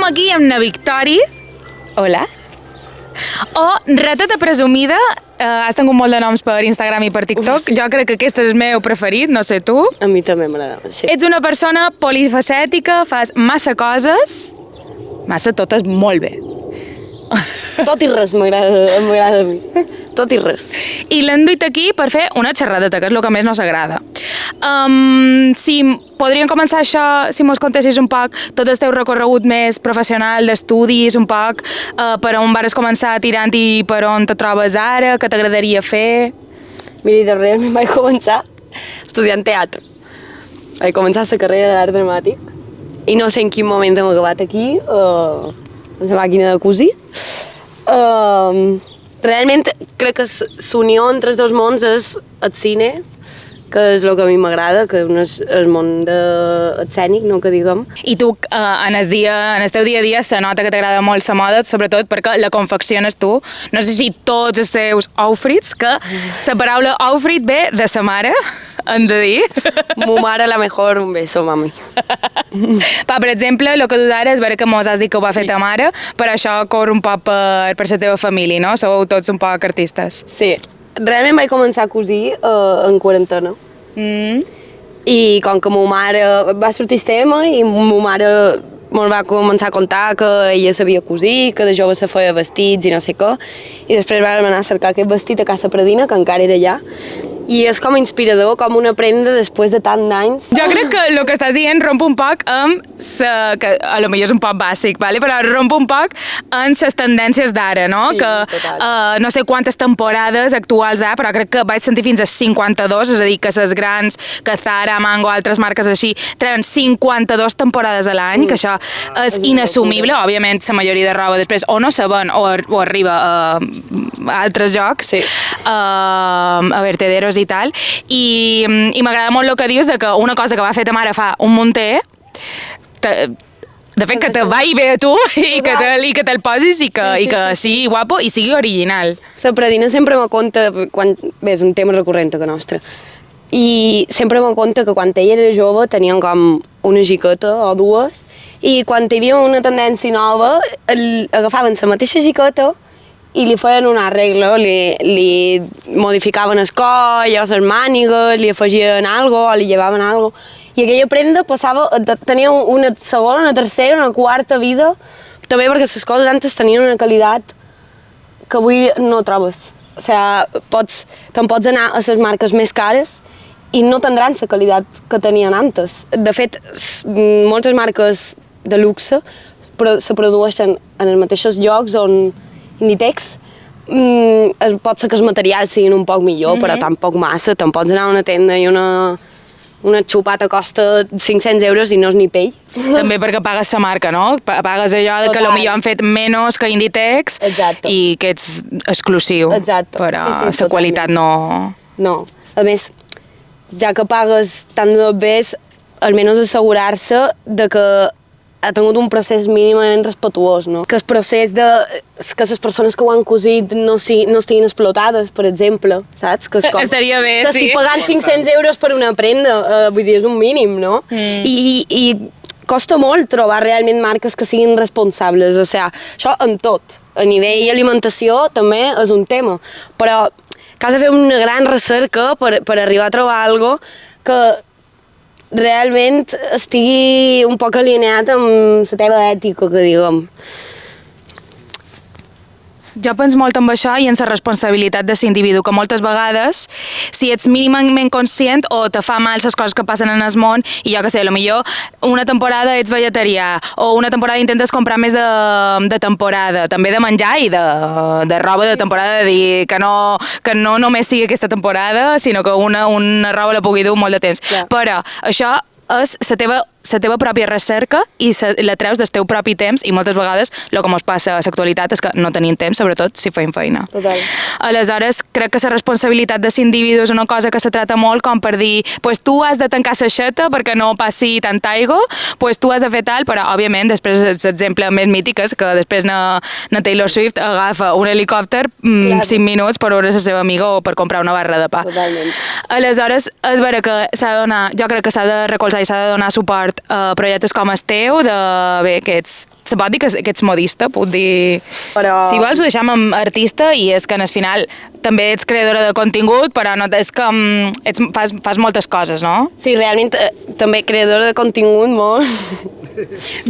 aquí amb na Victòria. Hola. O Rateta Presumida. Has tingut molt de noms per Instagram i per TikTok. Jo crec que aquest és el meu preferit, no sé tu. A mi també m'agrada, sí. Ets una persona polifacètica, fas massa coses, massa totes molt bé. Tot i res m'agrada a mi. Tot i res. I l'hem duit aquí per fer una xerradeta, que és el que més no s'agrada. Si podríem començar això, si mos contessis un poc tot el teu recorregut més professional d'estudis, un poc per on vas començar tirant i per on te trobes ara, què t'agradaria fer? Mira, realment vaig començar estudiant teatre. Vaig començar la carrera d'art dramàtic i no sé en quin moment hem acabat aquí, amb la màquina de cosir. Realment crec que l'unió entre els dos mons és el cine, que és el que a mi m'agrada, que és el món escènic, no que diguem. I tu, en el teu dia a dia, se nota que t'agrada molt la moda, sobretot perquè la confecciones tu. No sé si tots els teus outfits, que la paraula outfit ve de sa mare, hem de dir. Mu mare, la mejor, un beso, mami. Per exemple, el que tu ara és veure que mos has dit que ho va fer ta mare, però això corre un poc per la teva família, no? Sou tots un poc artistes. Sí. Realment vaig començar a cosir en quarantena. I com que ma mare va sortir el tema i ma mare ens va començar a contar que ella sabia cosir, que de jove se feia vestits i no sé què, i després vam anar a cercar aquest vestit a Casa Pradina, que encara era allà, i és com inspirador, com una prenda després de tant d'anys. Jo crec que el que estàs dient romp un poc amb que a lo millor és un poc bàsic, vale? Però romp un poc en les tendències d'ara, no? Sí, que no sé quantes temporades actuals hi ha, però crec que vaig sentir fins a 52, és a dir, que les grans, que Zara, Mango, altres marques així, treuen 52 temporades a l'any, que això és inassumible. Òbviament, la majoria de roba després o no se ven o arriba a altres llocs, sí. A vertederos i tal, i m'agrada molt el que dius de que una cosa que va fer ta mare fa un munter, de fet que te vagi bé a tu i que te'l posis i que sigui guapo i sigui original. La Pradina sempre me conta, bé, és un tema recurrent a que nostre, i sempre me conta que quan ella era jove tenien com una jiqueta o dues, i quan hi havia una tendència nova agafaven la mateixa jiqueta i li feien un arreglo, li modificaven el coll o les mànigues, li afegien alguna cosa o li llevaven alguna cosa. I aquella prenda tenia una segona, una tercera, una quarta vida, també perquè les coses antes tenien una qualitat que avui no trobes. O sigui, te'n pots anar a les marques més cares i no tindran la qualitat que tenien antes. De fet, moltes marques de luxe se produeixen en els mateixos llocs on Inditex, pot ser que els materials siguin un poc millor, però tampoc massa. Te'n pots anar a una tenda i una xupata costa 500 euros i no és ni pell. També perquè pagues la marca, no? Pagues allò de que potser han fet menys que Inditex. Exacte. I que ets exclusiu. Exacte. Però sí, la qualitat no... No. A més, ja que pagues tant de bés, almenys assegurar-se de que ha tingut un procés mínimament respetuós, no? Que el procés que les persones que ho han cosit no estiguin explotades, per exemple, saps? Que estaria bé, sí. Estic pagant 500 euros per una prenda, vull dir, és un mínim, no? I costa molt trobar realment marques que siguin responsables, o sigui, això en tot. A nivell alimentació també és un tema, però que has de fer una gran recerca per arribar a trobar alguna cosa que realment estigui un poc alineat amb la teva ètica, que diguem. Jo penso molt en això i en la responsabilitat de l'individu, que moltes vegades, si ets mínimament conscient o te fa mal les coses que passen en el món, i jo què sé, potser una temporada ets vegetarià, o una temporada intentes comprar més de temporada, també de menjar i de roba de temporada, de dir que no només sigui aquesta temporada, sinó que una roba la pugui dur molt de temps. Clar. Però això és la teva pròpia recerca i la treus del teu propi temps, i moltes vegades el que ens passa a l'actualitat és que no tenim temps, sobretot si feim feina. Total. Aleshores, crec que la responsabilitat de l'individu és una cosa que se trata molt com per dir, pues tu has de tancar l'aixeta perquè no passi tanta aigua, pues tu has de fer tal, però òbviament després l'exemple més mític és que després na Taylor Swift agafa un helicòpter 5 minuts per veure la seva amiga o per comprar una barra de pa. Totalment. Aleshores, és vera que s'ha de donar, jo crec que s'ha de recolzar i s'ha de donar suport fet projectes com el teu, se pot dir que ets modista, puc dir... Però... Si vols ho deixem amb artista i és que al final també ets creadora de contingut, però no, és que fas moltes coses, no? Sí, realment també creadora de contingut molt...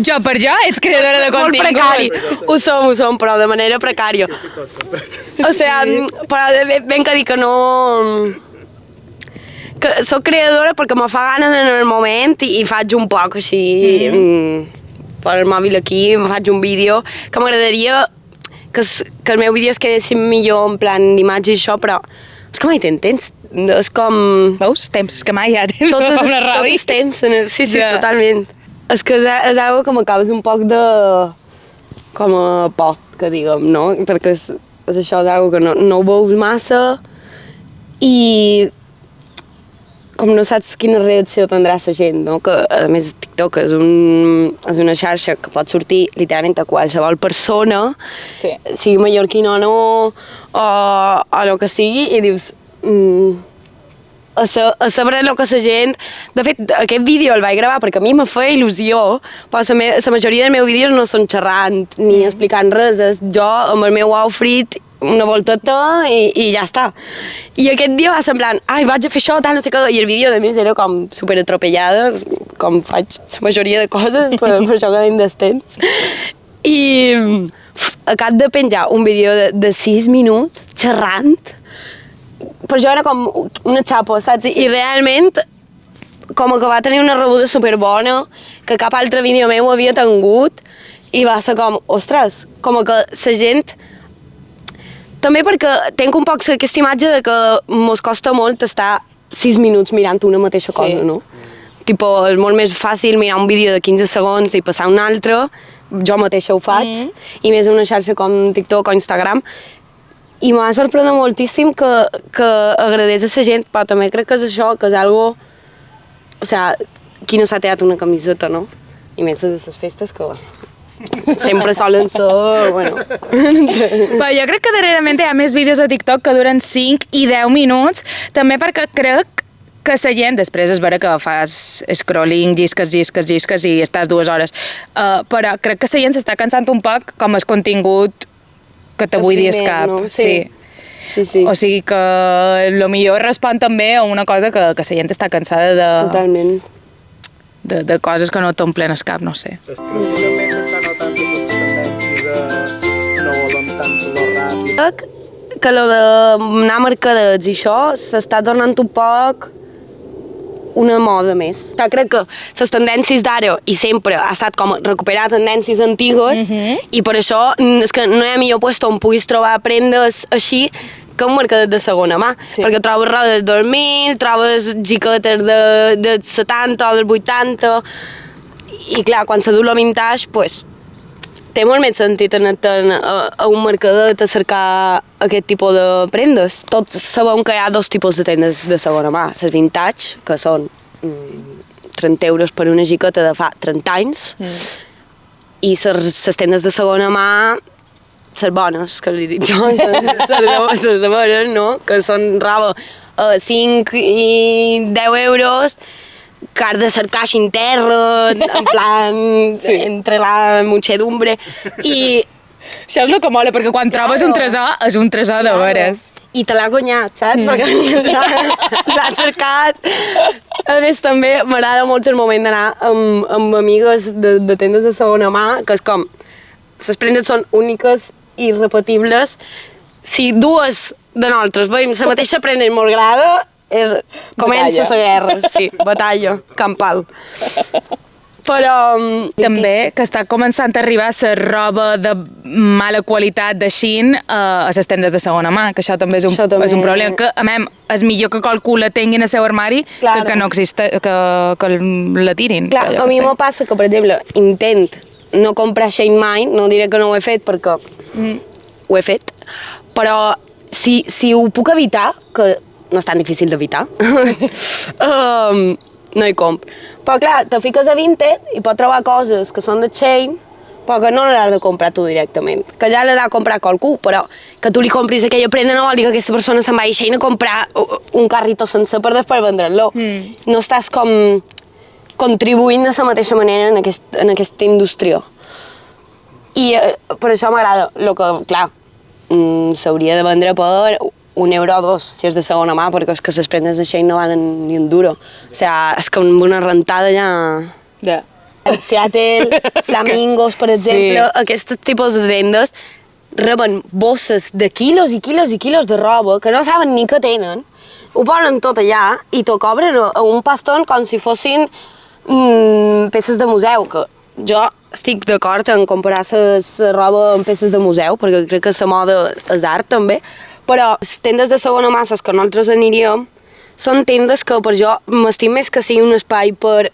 Jo ets creadora de contingut. Molt precari. Ho som, però de manera precària. O sigui, però ben que dir que no... Que soc creadora perquè me fa ganes en el moment i faig un poc així... per el mòbil aquí, em faig un vídeo que m'agradaria que el meu vídeo es quedessin millor en plan d'imatge i això, però és que mai tens temps. És com... Veus? Temps, és que mai hi ha temps. Tot és temps, sí, totalment. És que és algo que m'acabes un poc de... com a por, que diguem, no? Perquè és això, és algo que no ho veus massa i com no saps quina reacció tindrà la gent, no? Que a més TikTok és una xarxa que pot sortir literalment a qualsevol persona, sí. Sigui mallorquina o no, o el que sigui, i dius... a saber el que la gent... De fet, aquest vídeo el vaig gravar perquè a mi me feia il·lusió, però la majoria dels meus vídeos no són xerrant ni explicant res, és jo amb el meu outfit, una volteta i ja està. I aquest dia va semblant, ai, vaig a fer això, tal, no sé què, i el vídeo de més era com super atropellada, com faig la majoria de coses, per això que tinc d'estens. I acabo de penjar un vídeo de 6 minuts xerrant, per això era com una xapa, saps? I realment, com que va tenir una rebuda superbona, que cap altre vídeo meu havia tingut, i va ser com, ostres, com que la gent... També perquè tinc un poc aquesta imatge de que mos costa molt estar 6 minuts mirant una mateixa cosa, no? Tipo, és molt més fàcil mirar un vídeo de 15 segons i passar un altre, jo mateixa ho faig, i més en una xarxa com TikTok o Instagram, i m'ha sorprès moltíssim que agradés a la gent, però també crec que és això, que és algo... O sigui, qui no s'ha tallat una camiseta, no? I més de les festes que... Sempre solen ser... Bueno... Però jo crec que darrerament hi ha més vídeos a TikTok que duren 5 i 10 minuts, també perquè crec que la gent, després és vera que fas scrolling, llisques i estàs 2 hores, però crec que la gent s'està cansant un poc com el contingut que t'avui dies cap. No? Sí. O sigui que millor respon també a una cosa que la gent està cansada de... Totalment. De coses que no t'omplen el cap, no sé. Creus que també s'està notant aquesta tendència de no volem tant lo ràpid? Crec que lo d'anar a mercadets i això s'està tornant un poc una moda més. Crec que les tendències d'ara i sempre ha estat com recuperar tendències antigues i per això és que no hi ha millor lloc on puguis trobar prendes així que un mercadet de segona mà, perquè trobes roba del 2000, trobes jaquetes de 70 o del 80 i clar, quan se du el vintage, pues, té molt més sentit anar a un mercadet a cercar aquest tipus de prendes. Tots sabem que hi ha 2 tipus de tendes de segona mà, les vintage, que són 30 euros per una jaqueta de fa 30 anys, i les tendes de segona mà, les bones, que li dic jo, les de veres, no? Que són roba a 5 i 10 euros, que has de cercar així en terra, en plan, entre la muchedumbre, i... Això és el que mola, perquè quan trobes un tresor, és un tresor de veres. I te l'has guanyat, saps? Perquè l'has cercat. A més, també m'agrada molt el moment d'anar amb amigues de tendes de segona mà, que és com, les prendes són úniques i irrepetibles. Si 2 de nosaltres veiem la mateixa prenda i molt agrada, comença la guerra, sí, batalla, campal. Però... També que està començant a arribar la roba de mala qualitat de Shein a les tendes de segona mà, que això també és un problema, que a mi és millor que qualcú la tingui en el seu armari que no existeix, que la tirin. Clar, a mi me passa que, per exemple, intent no comprar Shein mai, no diré que no ho he fet perquè ho he fet, però si ho puc evitar, que no és tan difícil d'evitar, no hi compro. Però clar, te fiques a Vinted i pots trobar coses que són de Shein, però que no l'has de comprar tu directament, que ja l'has de comprar qualcú, però que tu li compris aquella prenda no vol dir que aquesta persona se'n vagi a Shein a comprar un carrito sencer per després vendre-lo. No estàs com contribuint de la mateixa manera en aquesta indústria. I per això m'agrada, el que, clar, s'hauria de vendre per €1 o €2, si és de segona mà, perquè és que les prendes de Shein no valen ni un duro. O sigui, és que amb una rentada ja... Ja. Seattle, Flamingos, per exemple, sí. Aquests tipus de tendes reben bosses de quilos i quilos i quilos de roba que no saben ni què tenen, ho posen tot allà i t'ho cobren a un paston com si fossin peces de museu, que jo estic d'acord en comparar la roba amb peces de museu, perquè crec que la moda és art també, però les tendes de segona mà, que nosaltres aniríem, són tendes que per jo m'estim més que sigui un espai per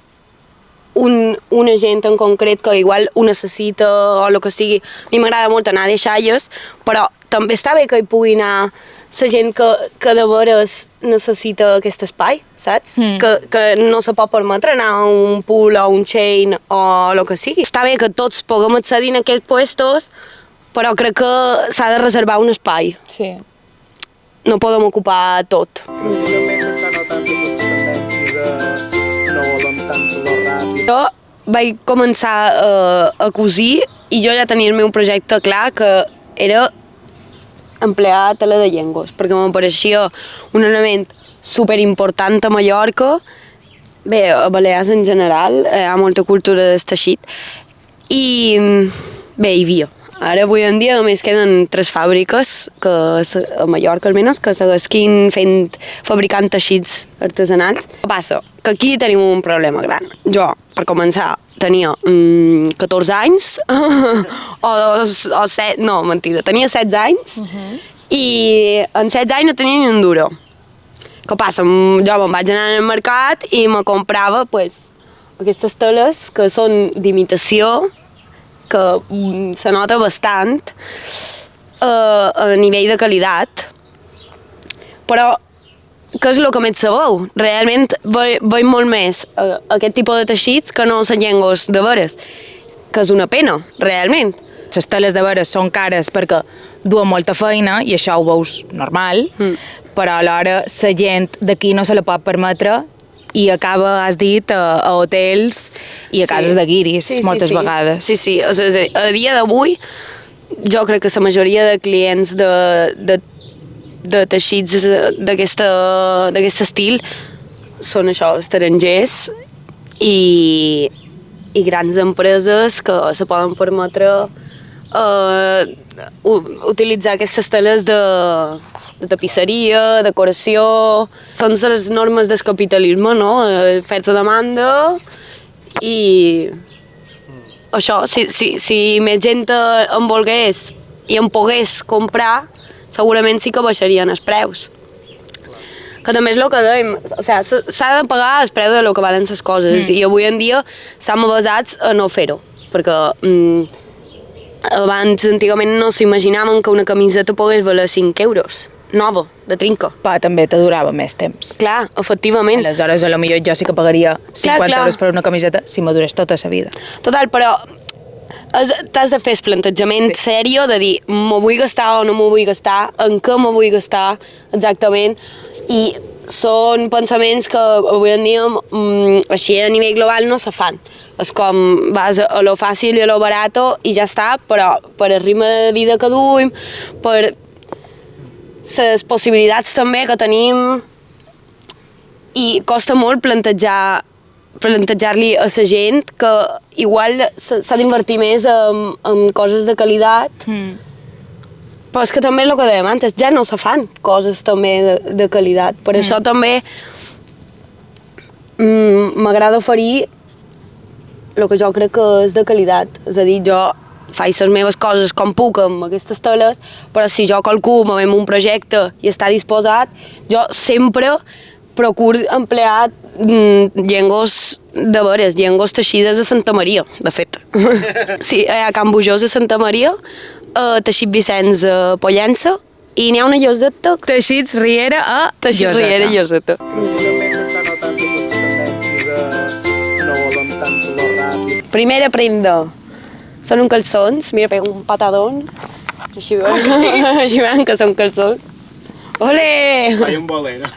una gent en concret que igual ho necessita o el que sigui. A mi m'agrada molt anar a deixalles, però també està bé que hi pugui anar la gent que de veres necessita aquest espai, saps? Que no se pot permetre anar a un pool o un Shein o el que sigui. Està bé que tots puguem accedir en aquests puestos, però crec que s'ha de reservar un espai. Sí. No podem ocupar tot. Però és que també s'està notant aquesta tendència de no volem tant lo ràpid. Jo vaig començar a cosir i jo ja tenia el meu projecte clar, que era emplear tela de llengües, perquè em pareixia un element superimportant a Mallorca, bé, a Balears en general, hi ha molta cultura del teixit, i bé, hi havia. Ara, avui en dia, només queden 3 fàbriques, que a Mallorca almenys, que segueixin fabricant teixits artesanals. Què passa? Que aquí tenim un problema gran. Jo, per començar, tenia 14 anys, o 7, no, mentida, tenia 16 anys, i en 16 anys no tenia ni un duro. Què passa? Jo me'n vaig anar al mercat i me comprava pues, aquestes teles que són d'imitació, que se nota bastant a nivell de qualitat, però què és el que més sabeu? Realment veig molt més aquest tipus de teixits que no les llengües de veres, que és una pena, realment. Les teles de veres són cares perquè duen molta feina i això ho veus normal, però alhora la gent d'aquí no se la pot permetre i acaba, has dit, a hotels i a cases de guiris, moltes vegades. Sí, sí, a dia d'avui jo crec que la majoria de clients de teixits d'aquest estil són això, estrangers i grans empreses que se poden permetre utilitzar aquestes teles de tapisseria, decoració... Són les normes del capitalisme, no? Oferta demanda i... Això, si més gent en volgués i en pogués comprar, segurament sí que baixarien els preus. Que també és el que dèiem, o sigui, s'ha de pagar el preu del que valen les coses i avui en dia estem basats a no fer-ho, perquè abans, antigament, no s'imaginaven que una camiseta pogués valer 5 euros, nova, de trinca. Pa, també te durava més temps. Clar, efectivament. Aleshores, a lo millor jo sí que pagaria 50 euros per una camiseta si me durés tota la vida. Total, però t'has de fer el plantejament sèrio de dir m'ho vull gastar o no m'ho vull gastar, en què m'ho vull gastar exactament, i són pensaments que avui en dia així a nivell global no se fan. És com vas a lo fàcil i a lo barato i ja està, però per el ritme de vida que duim, per les possibilitats també que tenim, i costa molt plantejar-li a la gent que igual s'ha d'invertir més en coses de qualitat, però és que també és el que dèiem antes, ja no se fan coses també de qualitat. Per això també m'agrada oferir el que jo crec que és de qualitat. És a dir, jo faig les meves coses com puc amb aquestes teles, però si jo qualcú me ve amb un projecte i està disposat, jo sempre procuro emplear llengües de veres, llengües teixides a Santa Maria, de fet. Sí, a Can Bujós a Santa Maria, a Teixit Vicenç a Pollença, i n'hi ha una lloseta... Teixits Riera a Teixits Riera i lloseta. Però és que també s'està notant aquesta tendència de no volem tant lo ràpid. Primera prenda. Són uns calçons, mira, pego un patadón. Així veuen que són calçons. Ole! Hay un bolero.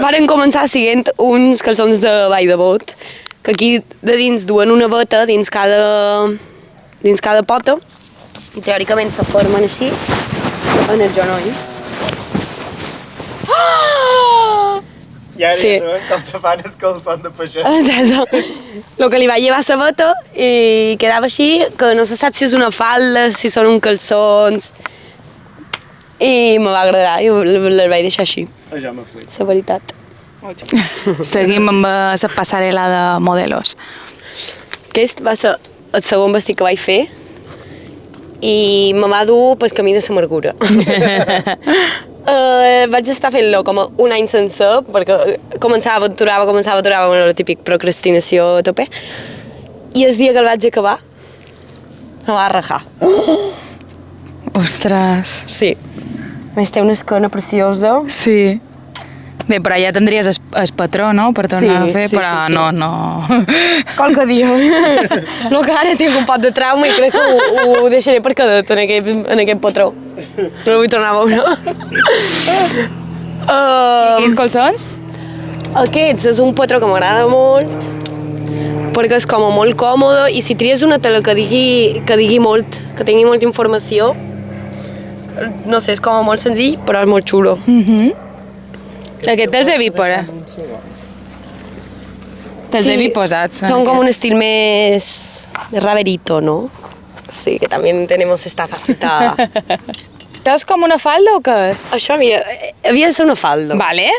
Varen començar siguent uns calçons de Vall de Bot, que aquí de dins duen una bota dins cada pota, i teòricament se formen així en el genoll. I ara Sí. ja sabem com se fan els calçons de peixet. Exacte. El que li va llevar la bota i quedava així, que no se sap si és una falda, si són uns calçons. I me va agradar i les vaig deixar així, Això m'ha fet. la veritat. Seguim amb la passarel·la de modelos. Aquest va ser el segon vestit que vaig fer i me va dur pel camí de l'amargura. Vaig estar fent-lo com un any sencer, perquè començava, aturava, bueno, el típic procrastinació a tope. I el dia que el vaig acabar, me va rajar. Ostres. Sí. A més, té una escona preciosa. Sí. Bé, però ja tindries el patró, no?, per tornar a fer, però no. Qualque dia. No, que ara tinc un pot de trauma i crec que ho deixaré per cadet en aquest patró. No el vull tornar a veure. I quins calçons? Aquests és un patró que m'agrada molt, perquè és com molt còmode i si tries una tela que digui molt, que tingui molta informació, no sé, és com molt senzill, però és molt xulo. Aquest te'ls he vist, però. Te'ls he vist posats. Són com un estil més de raverito, ¿no? Sí, que també tenemos esta faceta. És com una falda o què és? Això, mira, havia de ser una falda. Vale.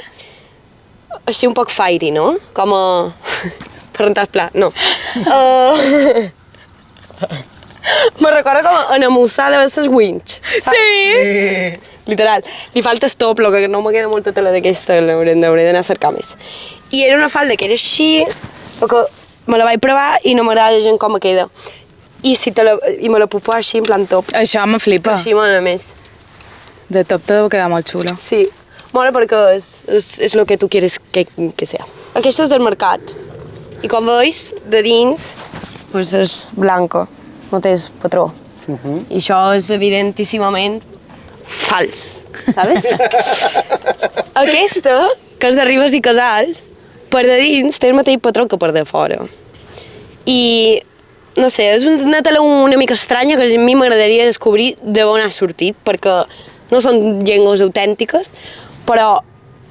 Així un poc fairy, no? Com a... per rentar el plat, no. Me recorda com a enamussar de les winch. Sí! Literal. Li falta estop, que no me queda molta tela d'aquesta, l'hauré d'anar a cercar més. I era una falda que era així, que me la vaig provar i no m'agrada gent com queda. I me la puc posar així en plan top. Això me flipa. Així m'agrada més. De top te deu quedar molt xulo. Sí. Mola perquè és lo que tu quieres que sea. Aquesta és del mercat. I com veus, de dins, pues és blanca, no té patró. I això és evidentíssimament fals, sabes? Aquesta, que és de Ribes i Casals, per de dins té el mateix patró que per de fora. I, no sé, és una tela una mica estranya que a mi m'agradaria descobrir d'on ha sortit, perquè no són llengües autèntiques, però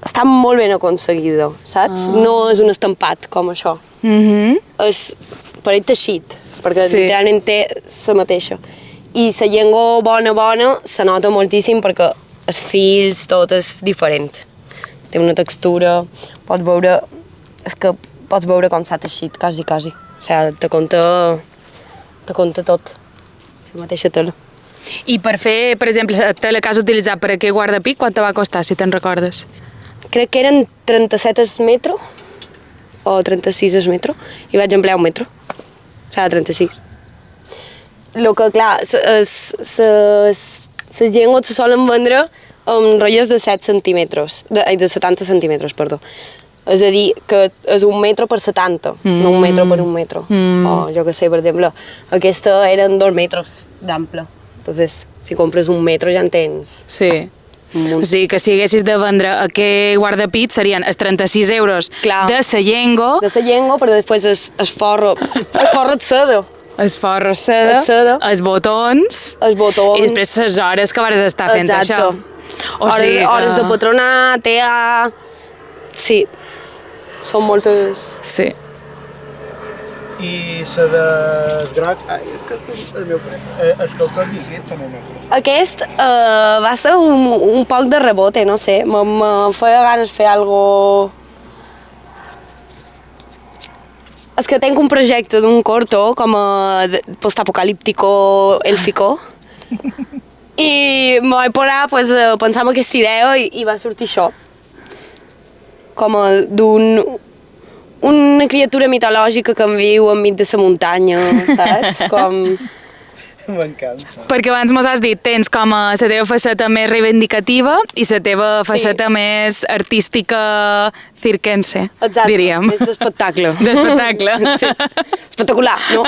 està molt ben aconseguida, saps? No és un estampat com això. És parell teixit, perquè literalment té la mateixa. I la llengua bona se nota moltíssim perquè els fils, tot és diferent. Té una textura, pots veure com s'ha teixit, quasi. O sigui, te conta tot, la mateixa tela. I per fer, per exemple, la tela que has utilitzat per aquest guardapic, quant te va costar, si te'n recordes? Crec que eren 37 el metro, o 36 el metro, i vaig emplear un metro. O sigui, 36. El que, clar, les llengües se solen vendre amb rotllos de 7 centímetres, de 70 centímetres, perdó. És a dir, que és un metro per 70, no un metro per un metro. O jo que sé, per exemple, aquesta eren 2 metres d'ample. Entonces, si compres un metro ja en tens. Sí. O sigui, que si haguessis de vendre aquest guardapit serien els 36 euros Clar. de la llengua, De la llengua, però després el forro de seda. els forros seda, El seda. els botons, Els botons. i després les hores que vas estar fent Exacto. això. O sigui que... Hores de patronat, EA... Sí, són moltes... Sí. I la del groc... Ai, és que és el meu pare. Els calçons i aquests són el meu pare. Aquest va ser un poc de rebote, no sé. Me feia ganes fer algo... És que tenc un projecte d'un corto com a postapocalíptico élfico i me vaig posar pues, a pensar en aquesta idea i va sortir això. Com una criatura mitològica que viu enmig de la muntanya, saps? Com... M'encanta. Perquè abans mos has dit, tens com la teva faceta més reivindicativa i la teva faceta més artística circense, Exacte, diríem. més d'espectacle. D'espectacle. Sí. Espectacular, no?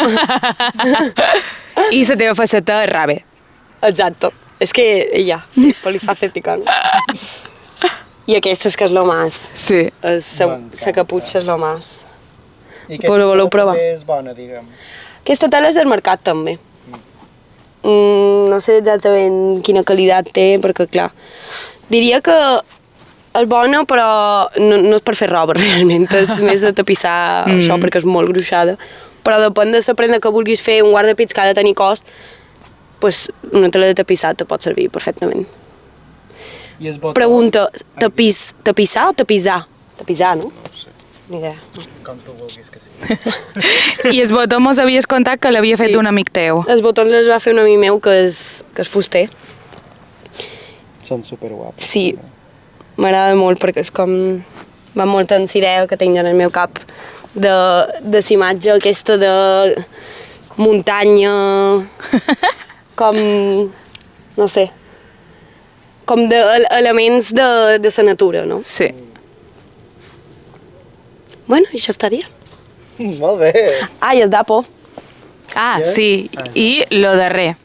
I la teva faceta rave. Exacto. És que ella, sí, polifacética, no? I aquesta és que és lo más. Sí. La caputxa és lo más. I Però aquesta voleu provar? també és bona, diguem. Aquesta tela és del mercat, també. No sé exactament quina qualitat té, perquè, clar, diria que és bona, però no és per fer roba, realment. És més de tapissar això, perquè és molt gruixada. Però depèn de la prenda que vulguis fer, un guardapits que ha de tenir cost, pues una tela de tapissar te pot servir perfectament. I es botó... Pregunta, tapissar o tapissar? Tapissar, no? No ho sé, Ni idea. com tu vulguis que sigui. I el botó mos havies contat que l'havia fet un amic teu. Els botons les va fer un amic meu que és fuster. Són superguapos. Sí, m'agrada molt perquè és com... va molt en la idea que tinc jo en el meu cap de la imatge aquesta de muntanya, com... no sé, com d'elements de la natura, no? Sí. Bueno, i això estaria. Molt bé. Ah, i el dapo. Ah, Ja? sí. I lo darrer.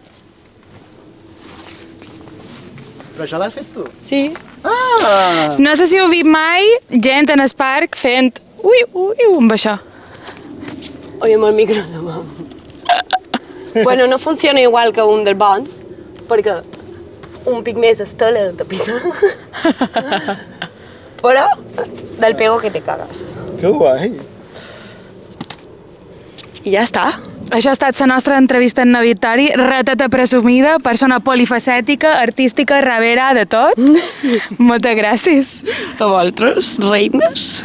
Però això l'has fet tu? Sí. Ah! No sé si heu vist mai gent en el parc fent amb això. Oi, amb el micro a la mà. Bueno, no funciona igual que un dels bons, perquè un pic més es tela de tapissar. Però del pego que te cagas. Que guai. I ja està. Això ha estat la nostra entrevista en Navitori, rateta presumida, persona polifacètica, artística, ravera, de tot. Moltes gràcies. A vosaltres, reines.